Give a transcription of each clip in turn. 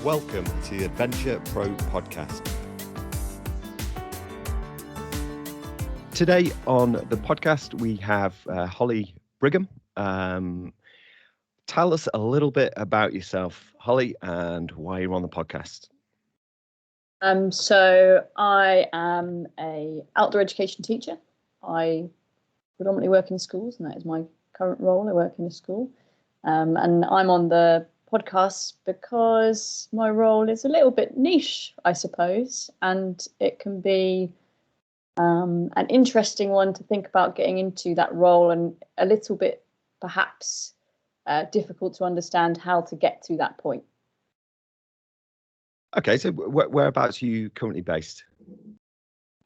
Welcome to the Adventure Pro podcast. Today on the podcast, we have Holly Brigham. Tell us a little bit about yourself, Holly, and why you're on the podcast. So I am an outdoor education teacher. I predominantly work in schools, and that is my current role. I work in a school, and I'm on the podcast because my role is a little bit niche, I suppose, and it can be an interesting one to think about getting into that role, and a little bit perhaps difficult to understand how to get to that point. Okay, so whereabouts are you currently based?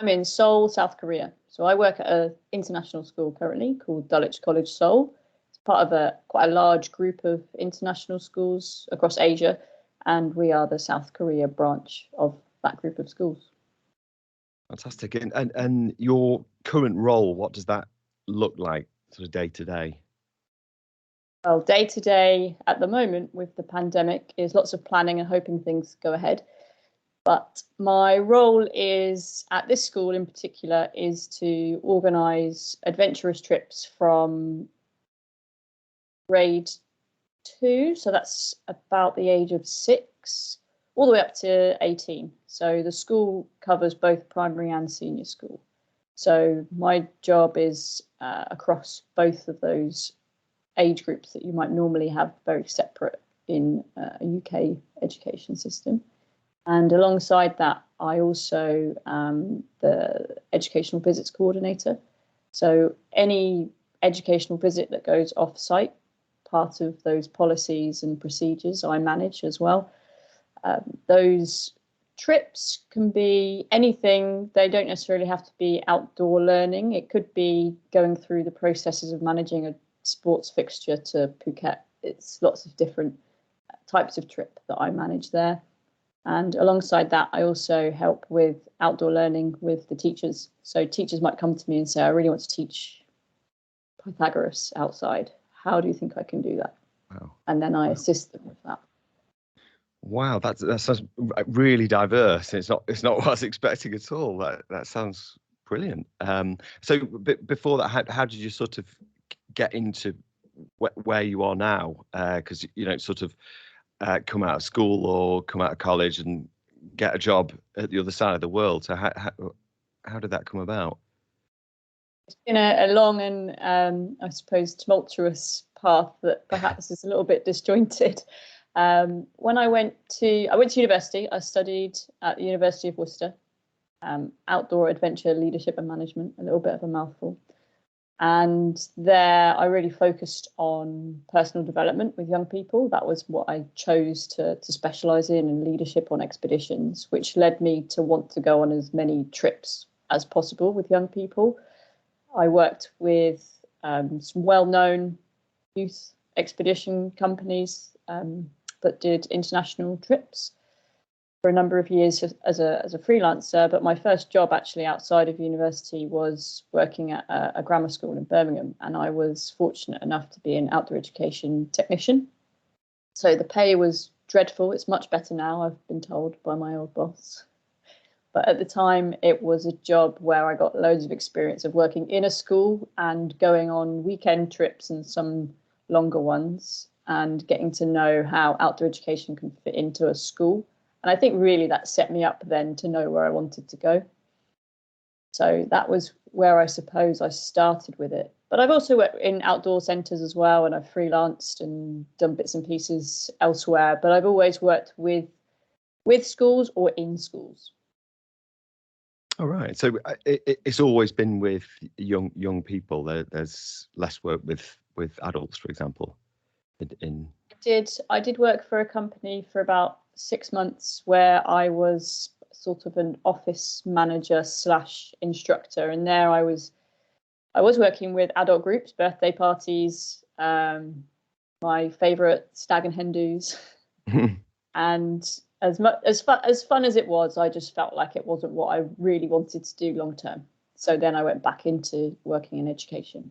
I'm in Seoul, South Korea. So I work at an international school currently called Dulwich College, Seoul. It's part of quite a large group of international schools across Asia, and we are the South Korea branch of that group of schools. Fantastic. And your current role, what does that look like sort of day to day? Well, day to day at the moment with the pandemic is lots of planning and hoping things go ahead. But my role is, at this school in particular, is to organise adventurous trips from grade 2, so that's about the age of 6, all the way up to 18. So the school covers both primary and senior school. So my job is across both of those age groups that you might normally have very separate in a UK education system. And alongside that, I also am the educational visits coordinator. So any educational visit that goes off-site, part of those policies and procedures I manage as well. Those trips can be anything. They don't necessarily have to be outdoor learning. It could be going through the processes of managing a sports fixture to Phuket. It's lots of different types of trip that I manage there. And alongside that, I also help with outdoor learning with the teachers. So teachers might come to me and say, I really want to teach Pythagoras outside. How do you think I can do that? Wow. And then I assist them with that. Wow, that sounds really diverse. It's not what I was expecting at all. That sounds brilliant. So before that, how did you sort of get into where you are now? Because sort of come out of school or come out of college and get a job at the other side of the world. So how did that come about? It's been a long and I suppose tumultuous path that perhaps is a little bit disjointed. When I went to university, I studied at the University of Worcester, outdoor adventure leadership and management, a little bit of a mouthful. And there I really focused on personal development with young people. That was what I chose to specialise in leadership on expeditions, which led me to want to go on as many trips as possible with young people. I worked with some well-known youth expedition companies that did international trips for a number of years as a freelancer, but my first job actually outside of university was working at a grammar school in Birmingham, and I was fortunate enough to be an outdoor education technician. So the pay was dreadful. It's much better now, I've been told by my old boss. But at the time, it was a job where I got loads of experience of working in a school and going on weekend trips and some longer ones, and getting to know how outdoor education can fit into a school. And I think really that set me up then to know where I wanted to go. So that was where I suppose I started with it. But I've also worked in outdoor centres as well, and I've freelanced and done bits and pieces elsewhere. But I've always worked with schools or in schools. All right. So it's always been with young people. There's less work with adults, for example. I did work for a company for about 6 months where I was sort of an office manager / instructor, and there I was working with adult groups, birthday parties, my favourite stag and hen do's, and as fun as it was, I just felt like it wasn't what I really wanted to do long term. So then I went back into working in education.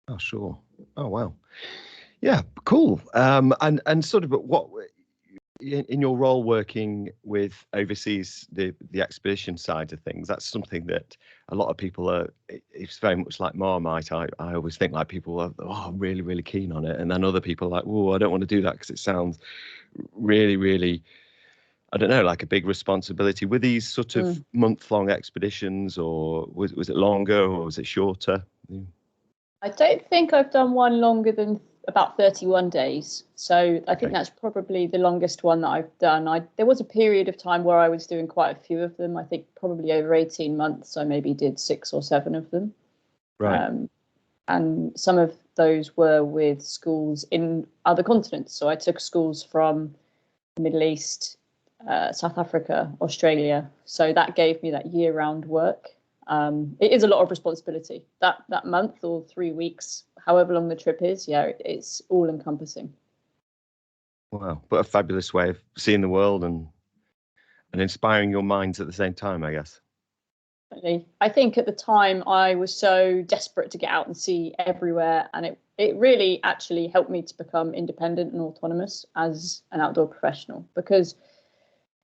Oh, sure. Oh, wow. Yeah, cool. And sort of what in your role working with overseas, the expedition side of things, that's something that a lot of people are, it's very much like Marmite. I always think like people are, oh, I'm really, really keen on it. And then other people are like, oh, I don't want to do that because it sounds really, really, I don't know, like a big responsibility. Were these sort of month-long expeditions, or was it longer, or was it shorter? Yeah. I don't think I've done one longer than about 31 days. So I think that's probably the longest one that I've done. There was a period of time where I was doing quite a few of them. I think probably over 18 months, I maybe did 6 or 7 of them. Right. And some of those were with schools in other continents. So I took schools from the Middle East, South Africa, Australia. So that gave me that year-round work. It is a lot of responsibility. That month or 3 weeks, however long the trip is, it's all encompassing. Wow, but a fabulous way of seeing the world and inspiring your minds at the same time, I guess. I think at the time I was so desperate to get out and see everywhere, and it really actually helped me to become independent and autonomous as an outdoor professional. Because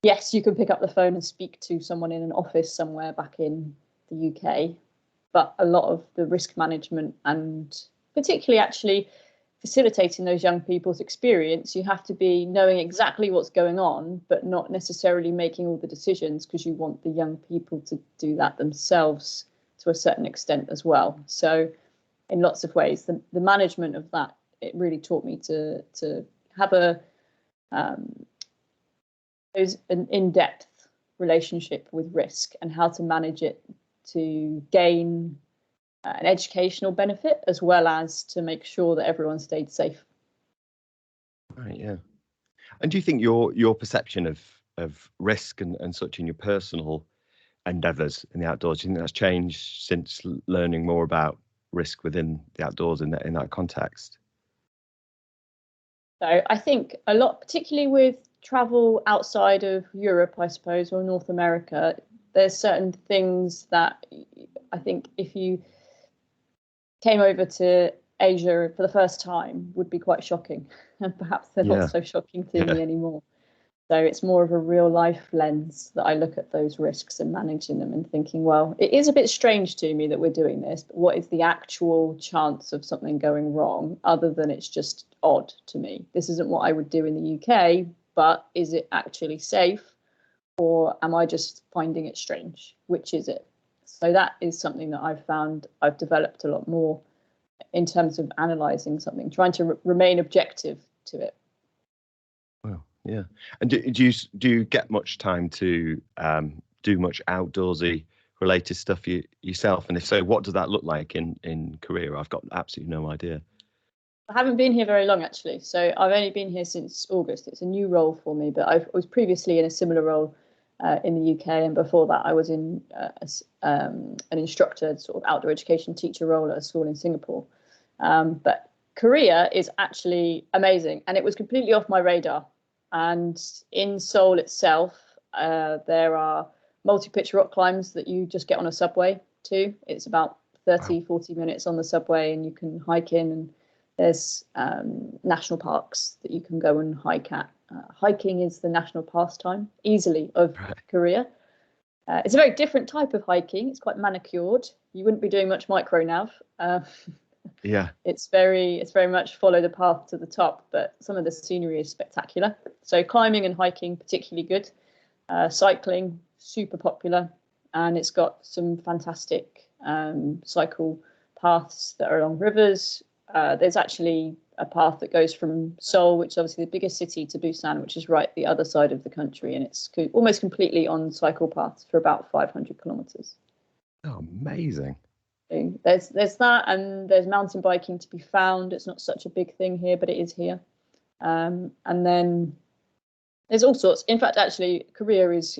yes, you can pick up the phone and speak to someone in an office somewhere back in the UK, but a lot of the risk management and particularly actually facilitating those young people's experience, you have to be knowing exactly what's going on, but not necessarily making all the decisions, because you want the young people to do that themselves to a certain extent as well. So in lots of ways, the management of that, it really taught me to have an in-depth relationship with risk and how to manage it to gain an educational benefit, as well as to make sure that everyone stayed safe. Right, yeah. And do you think your perception of risk and such in your personal endeavours in the outdoors, do you think that's changed since learning more about risk within the outdoors in that context? So I think a lot, particularly with travel outside of Europe, I suppose, or North America, there's certain things that I think if you came over to Asia for the first time would be quite shocking, and perhaps they're not so shocking to me anymore. So it's more of a real life lens that I look at those risks and managing them and thinking, well, it is a bit strange to me that we're doing this, but what is the actual chance of something going wrong, other than it's just odd to me? This isn't what I would do in the UK, but is it actually safe, or am I just finding it strange? Which is it? So that is something that I've found I've developed a lot more in terms of analysing something, trying to remain objective to it. Wow, yeah. And do you get much time to do much outdoorsy related stuff yourself? And if so, what does that look like in Korea? I've got absolutely no idea. I haven't been here very long, actually. So I've only been here since August. It's a new role for me, but I was previously in a similar role in the UK, and before that I was in an instructor, sort of outdoor education teacher role at a school in Singapore. But Korea is actually amazing, and it was completely off my radar. And in Seoul itself, there are multi-pitch rock climbs that you just get on a subway to. It's about 40 minutes on the subway, and you can hike in, and there's national parks that you can go and hike at. Hiking is the national pastime, easily, of Korea. It's a very different type of hiking. It's quite manicured. You wouldn't be doing much micro nav. Yeah. It's very much follow the path to the top, but some of the scenery is spectacular. So climbing and hiking, particularly good. Cycling, super popular. And it's got some fantastic cycle paths that are along rivers. There's actually a path that goes from Seoul, which is obviously the biggest city, to Busan, which is right the other side of the country, and it's almost completely on cycle paths for about 500 kilometers. Oh, amazing. So there's that, and there's mountain biking to be found. It's not such a big thing here, but it is here. And then there's all sorts. In fact, actually, Korea is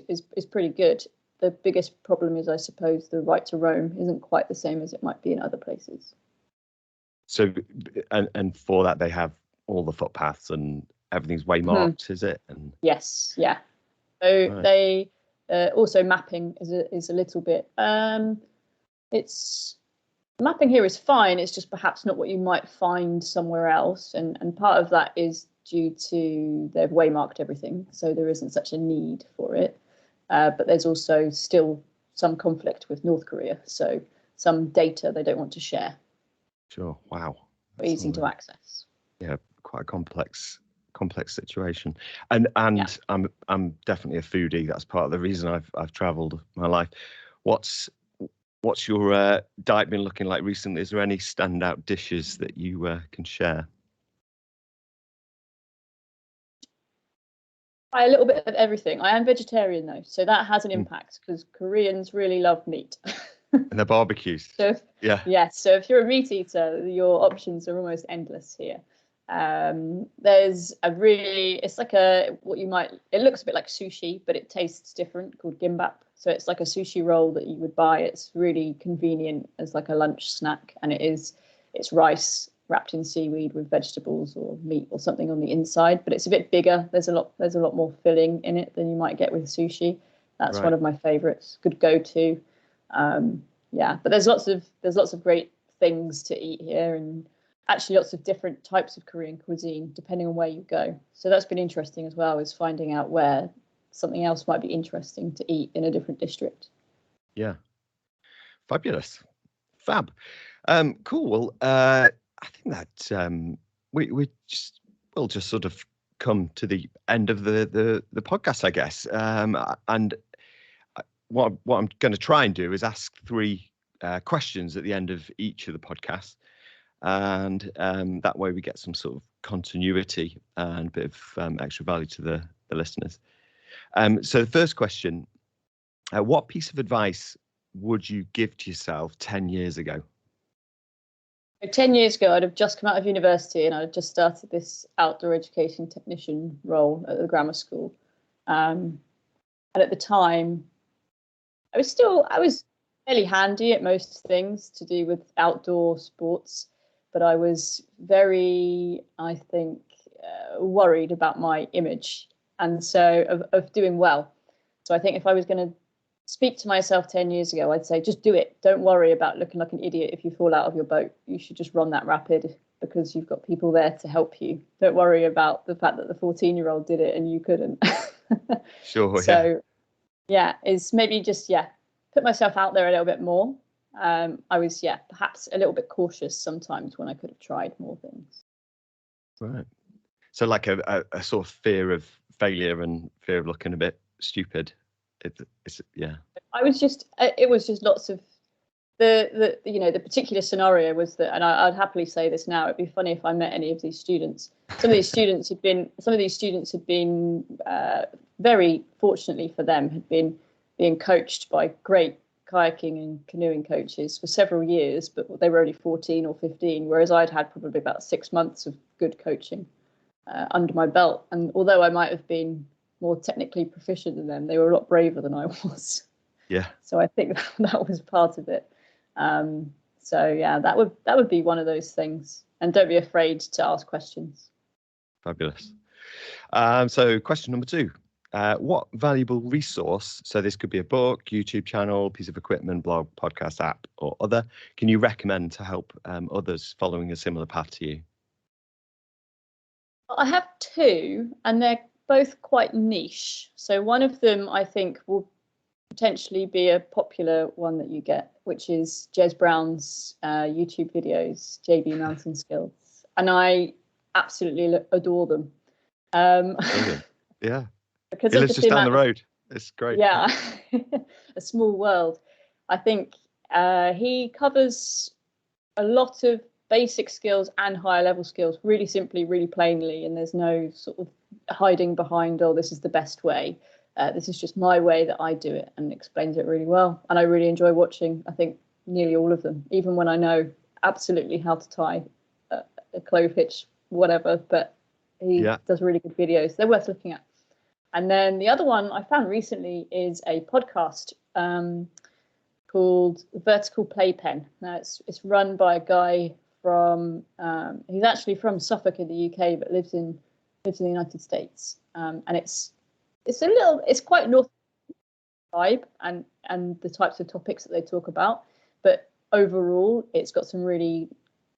pretty good. The biggest problem is, I suppose, the right to roam isn't quite the same as it might be in other places. So, and for that they have all the footpaths and everything's way marked, is it? And yes, yeah. So they also mapping is a little bit. It's mapping here is fine. It's just perhaps not what you might find somewhere else, and part of that is due to they've waymarked everything, so there isn't such a need for it. But there's also still some conflict with North Korea, so some data they don't want to share. Sure. Wow. Easy to access. Yeah, quite a complex situation. And yeah. I'm definitely a foodie. That's part of the reason I've travelled my life. What's your diet been looking like recently? Is there any standout dishes that you can share? A little bit of everything. I am vegetarian though, so that has an impact because Koreans really love meat. And their barbecues. So if you're a meat eater, your options are almost endless here. There's it's like it looks a bit like sushi, but it tastes different, called gimbap. So it's like a sushi roll that you would buy. It's really convenient as like a lunch snack, and it's rice wrapped in seaweed with vegetables or meat or something on the inside, but it's a bit bigger. There's a lot more filling in it than you might get with sushi. That's one of my favorites. Good go-to. But there's lots of great things to eat here, and actually lots of different types of Korean cuisine depending on where you go. So that's been interesting as well, is finding out where something else might be interesting to eat in a different district. Yeah. Fabulous. Fab. Cool. Well, I think that we'll just sort of come to the end of the podcast, I guess. And what I'm going to try and do is ask 3 questions at the end of each of the podcasts, and that way we get some sort of continuity and a bit of extra value to the listeners. So the first question: what piece of advice would you give to yourself 10 years ago? 10 years ago, I'd have just come out of university and I'd have just started this outdoor education technician role at the grammar school. And at the time, I was fairly handy at most things to do with outdoor sports, but I was very, I think, worried about my image, and so of doing well. So I think if I was going to speak to myself 10 years ago, I'd say, just do it. Don't worry about looking like an idiot if you fall out of your boat. You should just run that rapid because you've got people there to help you. Don't worry about the fact that the 14-year-old did it and you couldn't. Sure. So is maybe just, put myself out there a little bit more. I was, perhaps a little bit cautious sometimes when I could have tried more things. Right. So like a sort of fear of failure and fear of looking a bit stupid. I was just, it was just lots of the particular scenario was that, and I'd happily say this now, it'd be funny if I met any of these students. Some of these students had been very fortunately for them, had been being coached by great kayaking and canoeing coaches for several years, but they were only 14 or 15, whereas I'd had probably about 6 months of good coaching under my belt. And although I might have been more technically proficient than them, they were a lot braver than I was. Yeah. So I think that was part of it. That would be one of those things. And don't be afraid to ask questions. Fabulous. So question number 2. What valuable resource, so this could be a book, YouTube channel, piece of equipment, blog, podcast, app, or other, can you recommend to help others following a similar path to you? I have 2, and they're both quite niche. So one of them I think will potentially be a popular one that you get, which is Jez Brown's YouTube videos, JB Mountain Skills, and I absolutely adore them. Yeah, because he lives just down the road. It's great. Yeah, a small world. I think he covers a lot of basic skills and higher level skills really simply, really plainly, and there's no sort of hiding behind, oh, this is the best way. This is just my way that I do it, and explains it really well. And I really enjoy watching, I think, nearly all of them, even when I know absolutely how to tie a clove hitch, whatever, but he does really good videos. They're worth looking at. And then the other one I found recently is a podcast called Vertical Playpen. Now it's run by a guy from he's actually from Suffolk in the UK, but lives in the United States. And it's quite North vibe and the types of topics that they talk about, but overall it's got some really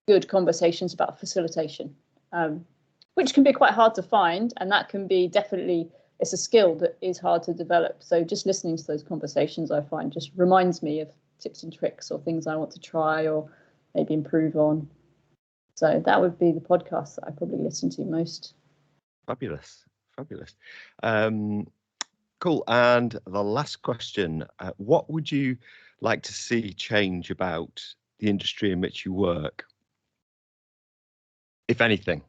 good conversations about facilitation, which can be quite hard to find, and that can be definitely, it's a skill that is hard to develop. So just listening to those conversations, I find, just reminds me of tips and tricks or things I want to try or maybe improve on. So that would be the podcast that I probably listen to most. Fabulous. Cool. And the last question, what would you like to see change about the industry in which you work? If anything,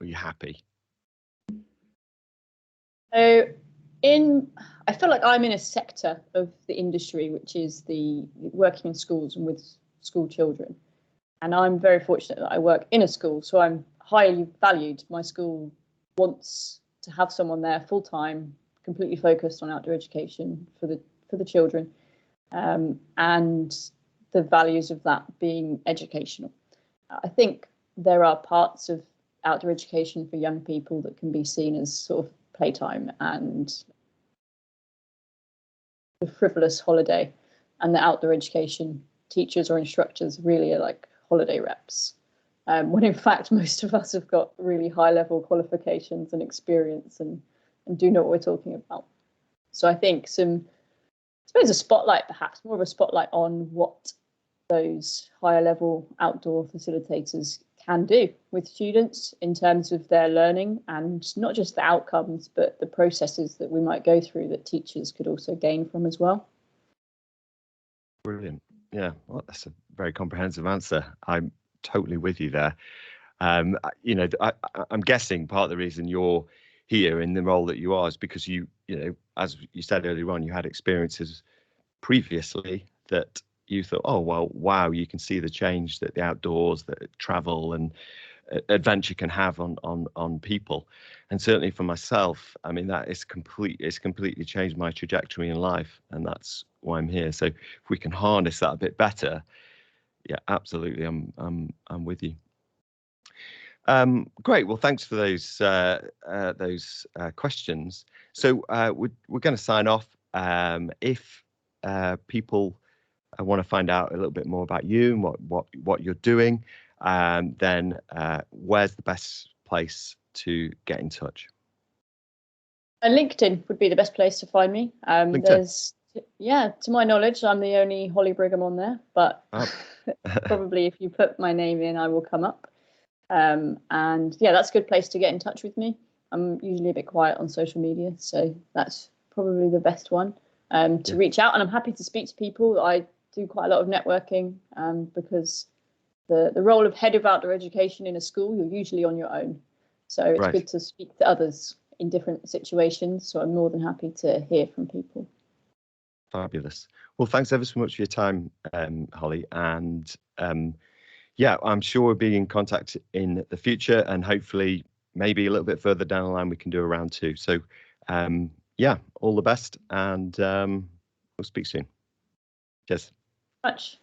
are you happy? So I feel like I'm in a sector of the industry, which is the working in schools and with school children. And I'm very fortunate that I work in a school, so I'm highly valued. My school wants to have someone there full time, completely focused on outdoor education for the children, and the values of that being educational. I think there are parts of outdoor education for young people that can be seen as sort of playtime and a frivolous holiday, and the outdoor education teachers or instructors really are like holiday reps, when in fact most of us have got really high level qualifications and experience and do know what we're talking about. So I think I suppose a spotlight, perhaps more of a spotlight on what those higher level outdoor facilitators can do with students in terms of their learning, and not just the outcomes, but the processes that we might go through that teachers could also gain from as well. Brilliant. Yeah, well, that's a very comprehensive answer. I'm totally with you there. I'm guessing part of the reason you're here in the role that you are is because you know, as you said earlier on, you had experiences previously that you thought, oh, well, wow, you can see the change that the outdoors, that travel and adventure can have on people. And certainly for myself, I mean, it's completely changed my trajectory in life, and that's why I'm here. So if we can harness that a bit better, yeah, absolutely, I'm with you. Great. Well, thanks for those questions. So we're going to sign off. If people want to find out a little bit more about you and what you're doing, then where's the best place to get in touch? LinkedIn would be the best place to find me. LinkedIn. To my knowledge, I'm the only Holly Brigham on there, but probably if you put my name in, I will come up. And yeah, that's a good place to get in touch with me. I'm usually a bit quiet on social media, so that's probably the best one to reach out. And I'm happy to speak to people. I do quite a lot of networking because the role of head of outdoor education in a school, you're usually on your own. So it's good to speak to others in different situations. So I'm more than happy to hear from people. Fabulous. Well, thanks ever so much for your time, Holly. And yeah, I'm sure we'll be in contact in the future, and hopefully maybe a little bit further down the line we can do a round two. So yeah, all the best, and we'll speak soon. Cheers. Much.